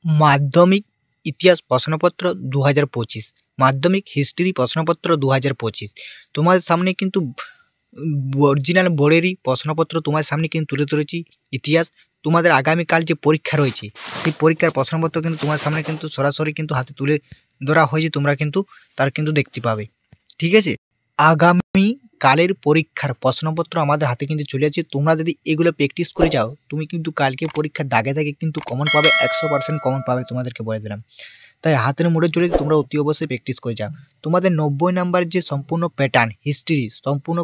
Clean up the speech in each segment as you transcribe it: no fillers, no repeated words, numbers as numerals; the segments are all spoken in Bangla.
মাধ্যমিক ইতিহাস প্রশ্নপত্র 2025, মাধ্যমিক হিস্ট্রি প্রশ্নপত্র 2025। তোমাদের সামনে কিন্তু অরিজিনাল বোর্ডেরই প্রশ্নপত্র তোমার সামনে কিন্তু তুলে ধরেছি। ইতিহাস তোমাদের আগামীকাল যে পরীক্ষা রয়েছে সেই পরীক্ষার প্রশ্নপত্র কিন্তু তোমার সামনে কিন্তু সরাসরি কিন্তু হাতে তুলে ধরা হয়েছে, তোমরা কিন্তু তার কিন্তু দেখতে পাবে। ঠিক আছে, আগামী কালের পরীক্ষার প্রশ্নপত্র আমাদের হাতে কিন্তু চলে আছে। তোমরা যদি এগুলো প্র্যাকটিস করে যাও, তুমি কিন্তু কালকে পরীক্ষার দাগে দাগে কিন্তু কমন পাবে, 100% কমন পাবে, তোমাদেরকে বলে দিলাম। তাই হাতের মুঠে চলে তোমরা অতি অবশ্যই প্র্যাকটিস করে যাও। তোমাদের 90 নাম্বার যে সম্পূর্ণ প্যাটার্ন হিস্ট্রি, সম্পূর্ণ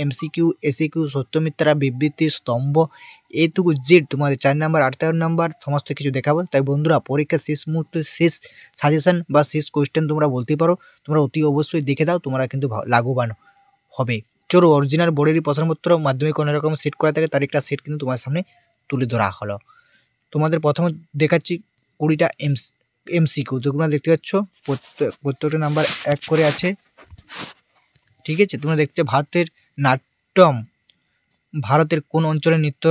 MCQ, SAQ, সত্য মিথ্যা, বিবৃতি, স্তম্ভ, এইটুকু জেড তোমাদের 4 নাম্বার 8 নাম্বার সমস্ত কিছু দেখাবো। তাই বন্ধুরা, পরীক্ষার শেষ মুহূর্তে শেষ সাজেশন বা শেষ কোয়েশ্চেন তোমরা বলতে পারো, তোমরা অতি অবশ্যই দেখে দাও, তোমরা কিন্তু লাভবান হবে। চলো, অরিজিনাল বোর্ডেরই প্রশ্নপত্র মাধ্যমিক কোনো রকম সেট করা থাকে, তার একটা সেট কিন্তু তোমার সামনে তুলে ধরা হলো। তোমাদের প্রথমে দেখাচ্ছি 20টা MCQ, তোমরা দেখতে পাচ্ছ প্রত্যেকটা নাম্বার 1 করে আছে। ঠিক আছে, তোমরা দেখতে ভারতের নাট্যম, ভারতের কোন অঞ্চলে নৃত্য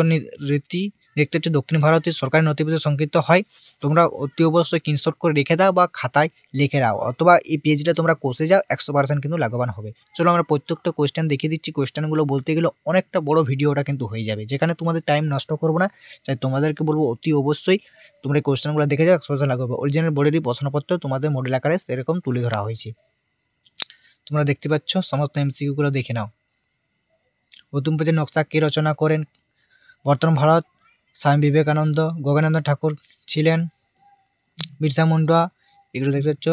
রীতি দেখতে পাচ্ছ দক্ষিণ ভারতের সরকারি নথিপত্রে সংকলিত হয়। তোমরা অতি অবশ্যই স্ক্রিনশট করে রেখে দাও বা খাতায় লিখে দাও, অথবা এই পেজটা তোমরা কষে যাও, 100% কিন্তু লাভবান হবে। চলো আমরা প্রত্যেকটা কোয়েশ্চেন দেখিয়ে দিচ্ছি। কোয়েশ্চেনগুলো বলতে গেলে অনেকটা বড় ভিডিওটা কিন্তু হয়ে যাবে, যেখানে তোমাদের টাইম নষ্ট করবো না। তাই তোমাদেরকে বলবো অতি অবশ্যই তোমরা এই কোয়েশ্চেনগুলো দেখে যাও, 100% লাভ হবে। অরিজিনাল বোর্ডেরই প্রশ্নপত্র তোমাদের মডেল আকারে এরকম তুলে ধরা হয়েছে। তোমরা দেখতে পাচ্ছ, সমস্ত MCQ দেখে নাও। প্রথম পেজের নকশা কে রচনা করেন? বর্তমান ভারত, স্বামী বিবেকানন্দ, গগনেন্দ্র ঠাকুর ছিলেন, বিরসা মুন্ডা, এগুলো দেখতে পাচ্ছ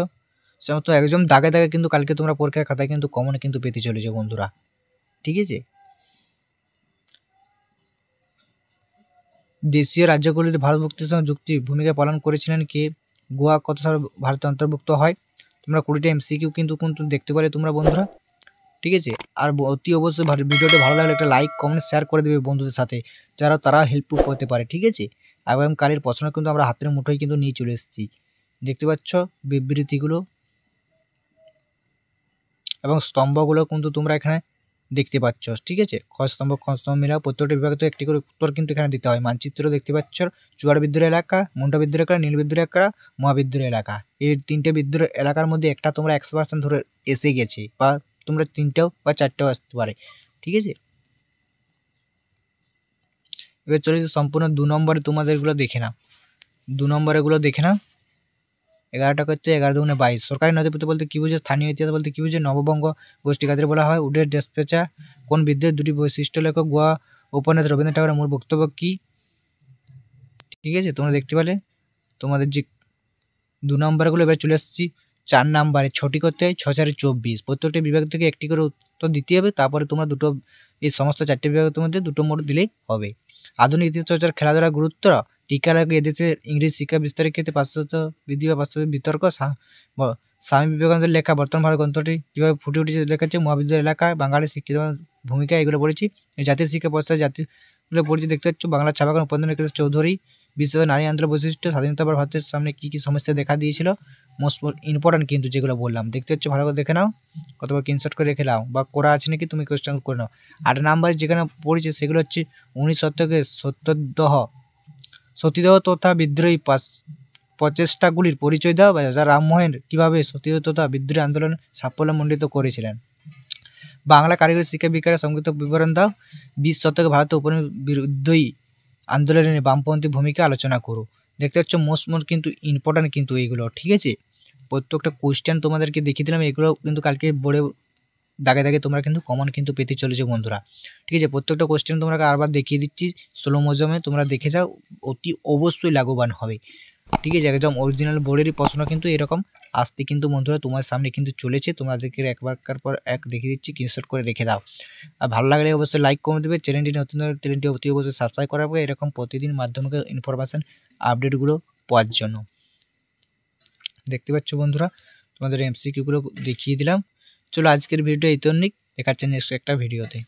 সমস্ত একদম দাগে দাগে কিন্তু কালকে তোমরা পরীক্ষার খাতায় কিন্তু কমন কিন্তু পেতে চলেছে বন্ধুরা। ঠিক আছে, দেশীয় রাজ্যগুলিতে ভারত মুক্তির সঙ্গে যুক্তি ভূমিকা পালন করেছিলেন কে? গোয়া কত সালে ভারতে অন্তর্ভুক্ত হয়? তোমরা 20টা MCQ কিন্তু দেখতে পারে তোমরা বন্ধুরা। ঠিক আছে, আর অতি অবশ্যই ভিডিওটা ভালো লাগলে একটা লাইক কমেন্ট শেয়ার করে দেবে বন্ধুদের সাথে, যারা তারা হেল্পফুল হতে পারে। ঠিক আছে, এবং কালের প্রশ্ন কিন্তু আমরা হাতের মুঠোয় কিন্তু নিয়ে চলে এসেছি। দেখতে পাচ্ছ বিবৃতিগুলো এবং স্তম্ভগুলো কিন্তু তোমরা এখানে দেখতে পাচ্ছ। ঠিক আছে, খ স্তম্ভ মিলাও, প্রত্যেকটা বিভাগে তো একটি করে উত্তর কিন্তু এখানে দিতে হয়। মানচিত্র দেখতে পাচ্ছ, চুয়াড় বিদ্রোহ এলাকা, মুন্ডা বিদ্রোহ এলাকা, নীল বিদ্রোহ এলাকা, মহাবিদ্রোহ এলাকা। এই 3টে বিদ্রোহ এলাকার মধ্যে একটা তোমরা 100% ধরে এসে গেছে, বা তোমরা 3টাও বা 4টাও আসতে পারে। ঠিক আছে, এবার চলে যাচ্ছে সম্পূর্ণ 2 নম্বরে তোমাদেরগুলো দেখে নাও। 2 নম্বরেগুলো দেখে নাও। 11টা করছে, 11 দুগুণে 22। সরকারি নথিপত্র বলতে কি বুঝে? স্থানীয় ইতিহাস বলতে কি বুঝে? নববঙ্গ গোষ্ঠী কাদের বলা হয়? উডের ডেসপেচা কোন বিদ্রোহের দুটি বৈশিষ্ট্য লেখক? গোয়া উপন্যাস রবীন্দ্রনাথ ঠাকুরের মূল বক্তব্য কি? ঠিক আছে, তোমরা দেখতে পেলে তোমাদের যে 2 নম্বরগুলো। এবার চলে আসছি 4 নম্বরে। 6টি করতে হয়, 6 4 24। প্রত্যেকটা বিভাগ থেকে একটি করে উত্তর দিতে হবে। তারপরে তোমরা দুটো, এই সমস্ত 4টে বিভাগের মধ্যে দুটো মোট দিলেই হবে। আধুনিক ইতিহাস চর্চার খেলাধুলার গুরুত্ব, টিকা লাগে এদেশে ইংরেজি শিক্ষা বিস্তারের ক্ষেত্রে পাশ্চাত্য বিধি বা পাশ্চাত্য বিতর্ক, স্বামী বিবেকানন্দের লেখা বর্তমান ভারত গ্রন্থটি কীভাবে ফুটে উঠেছে দেখাচ্ছে, মহাবিদ্যালয় এলাকায় বাঙালি শিক্ষিত ভূমিকা, এগুলো পড়েছি। জাতীয় শিক্ষা ব্যবস্থায় জাতিগুলো পড়েছি দেখতে পাচ্ছ। বাংলা ছাপাখানা উপেন্দ্র চৌধুরী, বিশ্ব নারী আন্দোলন বৈশিষ্ট্য, স্বাধীনতা পর ভারতের সামনে কী কী সমস্যা দেখা দিয়েছিল, মোস্ট ইম্পর্টেন্ট কিন্তু যেগুলো বললাম দেখতে পাচ্ছ, ভালো করে দেখে নাও, অথবা স্ক্রিনশট করে রেখে নাও, বা করা আছে নাকি তুমি কোয়েশ্চেন করে নাও। 8 নাম্বার যেখানে পড়েছে সেগুলো হচ্ছে 19 শতকে সতীদাহ তথা বিদ্রোহী প্রচেষ্টাগুলির পরিচয় দাও, বা রামমোহন কীভাবে সতীদাহ তথা বিদ্রোহী আন্দোলন সাফল্যমণ্ডিত করেছিলেন। বাংলা কারিগরি শিক্ষা বিকাশের সংক্ষিপ্ত বিবরণ দাও। 20 শতকে ভারতের উপনিবিদ্রোহী আন্দোলনে বামপন্থী ভূমিকা আলোচনা করো। দেখতে পাচ্ছ মোস্ট কিন্তু ইম্পর্টেন্ট কিন্তু এইগুলো। ঠিক আছে, প্রত্যেকটা কোয়েশ্চেন তোমাদেরকে দেখিয়ে দিলাম, এগুলো কিন্তু কালকে বোর্ডে দাগে দাগে তোমরা কিন্তু কমন কিন্তু পেতে চলেছো বন্ধুরা। ঠিক আছে, প্রত্যেকটা কোয়েশ্চেন তোমরা আরবার দেখিয়ে দিচ্ছি স্লো মোশনে, তোমরা দেখে যাও, অতি অবশ্যই লাভবান হবে। ঠিক আছে, একদম অরিজিনাল বোর্ডেরই প্রশ্ন কিন্তু এরকম আসতে কিন্তু বন্ধুরা তোমার সামনে কিন্তু চলেছে। তোমাদেরকে একবার পর এক দেখিয়ে দিচ্ছি, স্ক্রিনশট করে রেখে দাও। আর ভালো লাগলে অবশ্যই লাইক করে দেবে। চ্যানেলটি নতুন, চ্যানেলটি অতি অবশ্যই সাবস্ক্রাইব করা হবে এরকম প্রতিদিন মাধ্যমিক ইনফরমেশান আপডেটগুলো পাওয়ার জন্য। দেখতে পাচ্ছ বন্ধুরা, তোমাদের MCQগুলো দেখিয়ে দিলাম। চলো আজকের ভিডিওটা এই তো, দেখাচ্ছে নেক্সট একটা ভিডিওতে।